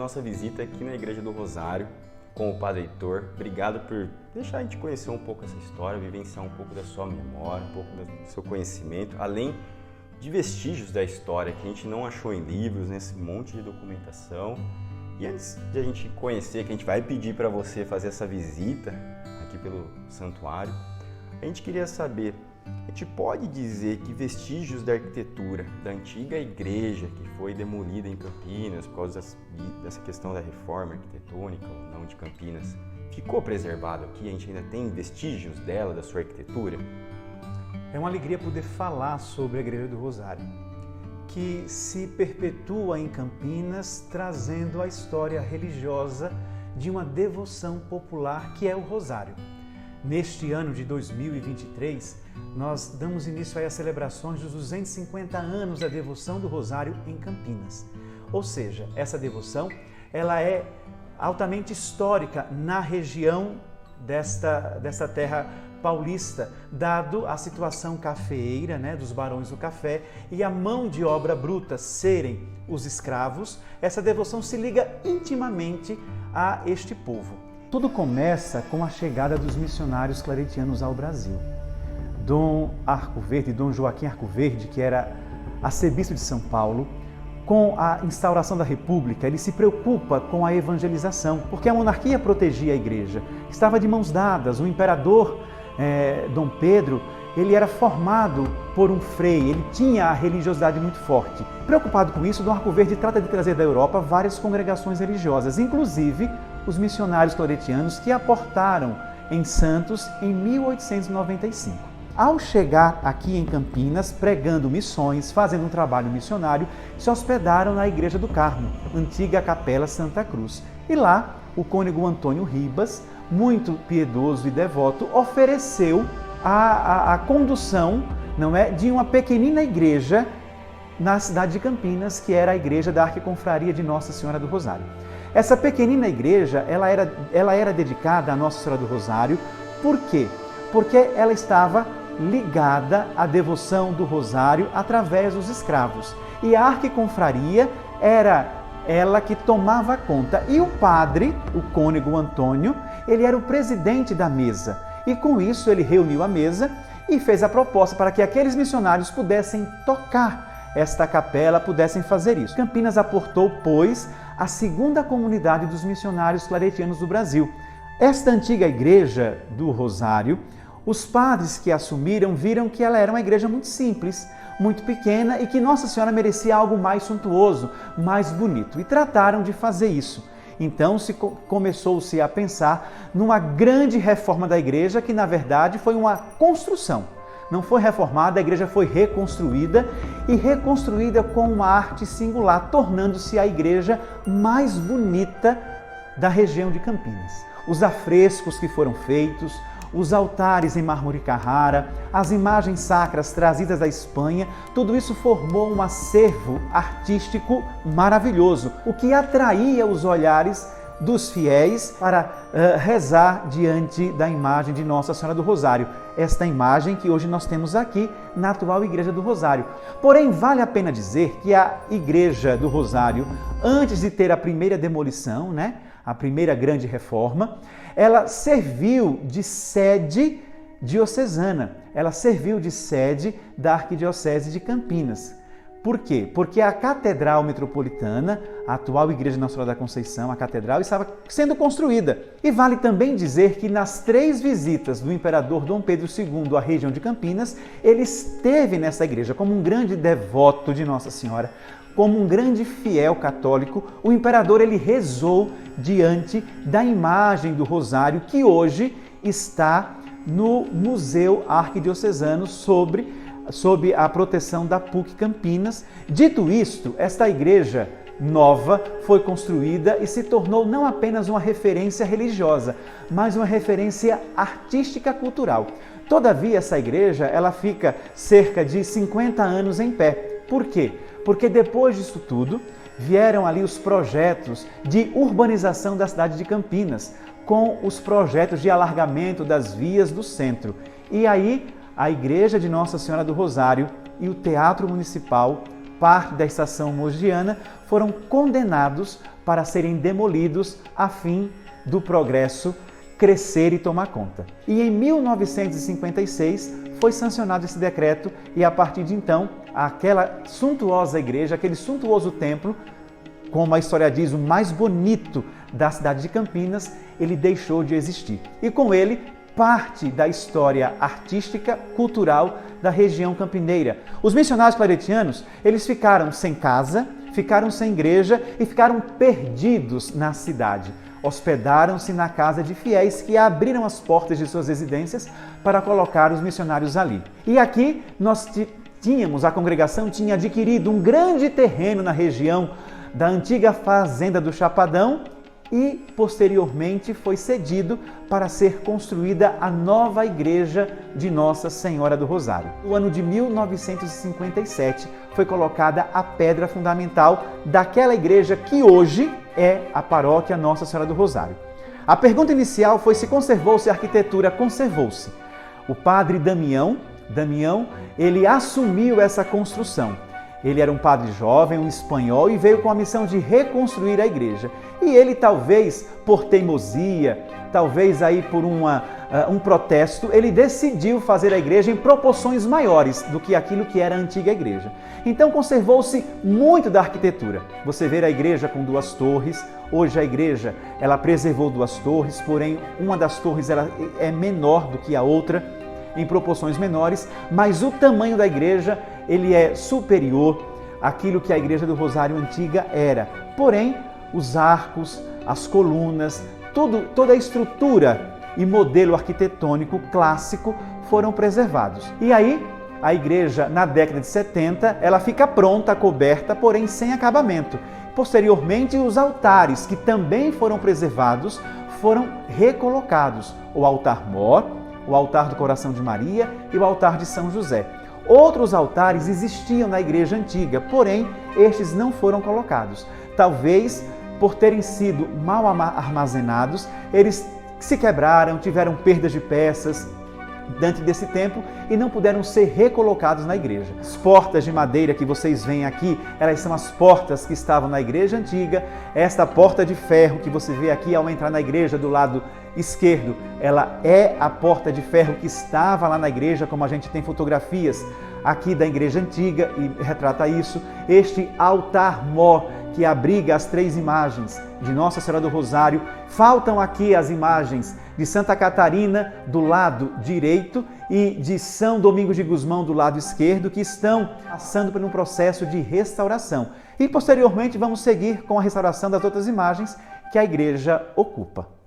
nossa visita aqui na Igreja do Rosário com o Padre Heitor. Obrigado por deixar a gente conhecer um pouco essa história, vivenciar um pouco da sua memória, um pouco do seu conhecimento, além de vestígios da história que a gente não achou em livros, nesse monte de documentação. E antes de a gente conhecer, que a gente vai pedir para você fazer essa visita aqui pelo santuário, a gente queria saber, a gente pode dizer que vestígios da arquitetura da antiga igreja que foi demolida em Campinas por causa dessa questão da reforma arquitetônica ou não de Campinas, ficou preservado aqui? A gente ainda tem vestígios dela, da sua arquitetura? É uma alegria poder falar sobre a Igreja do Rosário, que se perpetua em Campinas, trazendo a história religiosa de uma devoção popular que é o Rosário. Neste ano de 2023, nós damos início às celebrações dos 250 anos da devoção do Rosário em Campinas. Ou seja, essa devoção ela é altamente histórica na região desta terra paulista, dado a situação cafeeira, dos barões do café e a mão de obra bruta serem os escravos. Essa devoção se liga intimamente a este povo. Tudo começa com a chegada dos missionários claretianos ao Brasil. Dom Joaquim Arcoverde, que era arcebispo de São Paulo, com a instauração da República, ele se preocupa com a evangelização, porque a monarquia protegia a igreja. Estava de mãos dadas, o imperador Dom Pedro, ele era formado por um frei, ele tinha a religiosidade muito forte. Preocupado com isso, Dom Arcoverde trata de trazer da Europa várias congregações religiosas, inclusive os missionários claretianos que aportaram em Santos em 1895. Ao chegar aqui em Campinas, pregando missões, fazendo um trabalho missionário, se hospedaram na Igreja do Carmo, antiga Capela Santa Cruz. E lá, o cônego Antônio Ribas, muito piedoso e devoto, ofereceu a condução, de uma pequenina igreja na cidade de Campinas, que era a igreja da Arquiconfraria de Nossa Senhora do Rosário. Essa pequenina igreja, ela era dedicada a Nossa Senhora do Rosário. Por quê? Porque ela estava ligada à devoção do Rosário através dos escravos. E a Arquiconfraria era ela que tomava conta. E o padre, o cônego Antônio, ele era o presidente da mesa. E com isso ele reuniu a mesa e fez a proposta para que aqueles missionários pudessem tocar esta capela, pudessem fazer isso. Campinas aportou, pois, a segunda comunidade dos missionários claretianos do Brasil. Esta antiga igreja do Rosário, os padres que assumiram viram que ela era uma igreja muito simples, muito pequena e que Nossa Senhora merecia algo mais suntuoso, mais bonito. E trataram de fazer isso. Então começou-se a pensar numa grande reforma da igreja, que na verdade foi uma construção. Não foi reformada, a igreja foi reconstruída e reconstruída com uma arte singular, tornando-se a igreja mais bonita da região de Campinas. Os afrescos que foram feitos, os altares em mármore Carrara, as imagens sacras trazidas da Espanha, tudo isso formou um acervo artístico maravilhoso, o que atraía os olhares dos fiéis para rezar diante da imagem de Nossa Senhora do Rosário. Esta imagem que hoje nós temos aqui na atual Igreja do Rosário. Porém, vale a pena dizer que a Igreja do Rosário, antes de ter a primeira demolição, a primeira grande reforma, ela serviu de sede diocesana, ela serviu de sede da Arquidiocese de Campinas. Por quê? Porque a Catedral Metropolitana, a atual Igreja Nossa Senhora da Conceição, a Catedral, estava sendo construída. E vale também dizer que nas 3 visitas do imperador Dom Pedro II à região de Campinas, ele esteve nessa igreja como um grande devoto de Nossa Senhora, como um grande fiel católico. O imperador ele rezou diante da imagem do Rosário, que hoje está no Museu Arquidiocesano sob a proteção da PUC Campinas. Dito isto, esta igreja nova foi construída e se tornou não apenas uma referência religiosa, mas uma referência artística cultural. Todavia, essa igreja ela fica cerca de 50 anos em pé. Por quê? Porque depois disso tudo, vieram ali os projetos de urbanização da cidade de Campinas, com os projetos de alargamento das vias do centro. E aí, a Igreja de Nossa Senhora do Rosário e o Teatro Municipal, parte da Estação Mogiana, foram condenados para serem demolidos a fim do progresso crescer e tomar conta. E em 1956 foi sancionado esse decreto e a partir de então, aquela suntuosa igreja, aquele suntuoso templo, como a história diz, o mais bonito da cidade de Campinas, ele deixou de existir. E com ele, parte da história artística, cultural da região campineira. Os missionários claretianos, eles ficaram sem casa, ficaram sem igreja e ficaram perdidos na cidade. Hospedaram-se na casa de fiéis que abriram as portas de suas residências para colocar os missionários ali. E aqui a congregação tinha adquirido um grande terreno na região da antiga fazenda do Chapadão e posteriormente foi cedido para ser construída a nova igreja de Nossa Senhora do Rosário. No ano de 1957 foi colocada a pedra fundamental daquela igreja que hoje é a paróquia Nossa Senhora do Rosário. A pergunta inicial foi se conservou-se a arquitetura. Conservou-se. O padre Damião, ele assumiu essa construção. Ele era um padre jovem, um espanhol, e veio com a missão de reconstruir a igreja. E ele, talvez por teimosia, talvez aí por um protesto, ele decidiu fazer a igreja em proporções maiores do que aquilo que era a antiga igreja. Então conservou-se muito da arquitetura. Você vê a igreja com 2 torres. Hoje a igreja, ela preservou 2 torres, porém uma das torres ela é menor do que a outra, em proporções menores, mas o tamanho da igreja ele é superior àquilo que a igreja do Rosário antiga era. Porém, os arcos, as colunas, toda a estrutura e modelo arquitetônico clássico foram preservados. E aí, a igreja, na década de 70, ela fica pronta, coberta, porém sem acabamento. Posteriormente, os altares, que também foram preservados, foram recolocados. O altar-mor, o altar do Coração de Maria e o altar de São José. Outros altares existiam na igreja antiga, porém, estes não foram colocados. Talvez por terem sido mal armazenados, eles se quebraram, tiveram perdas de peças dentro desse tempo e não puderam ser recolocados na igreja. As portas de madeira que vocês veem aqui, elas são as portas que estavam na igreja antiga. Esta porta de ferro que você vê aqui ao entrar na igreja do lado esquerdo, ela é a porta de ferro que estava lá na igreja, como a gente tem fotografias aqui da igreja antiga e retrata isso. Este altar-mor que abriga as 3 imagens de Nossa Senhora do Rosário. Faltam aqui as imagens de Santa Catarina do lado direito e de São Domingos de Gusmão do lado esquerdo, que estão passando por um processo de restauração. E posteriormente vamos seguir com a restauração das outras imagens que a igreja ocupa.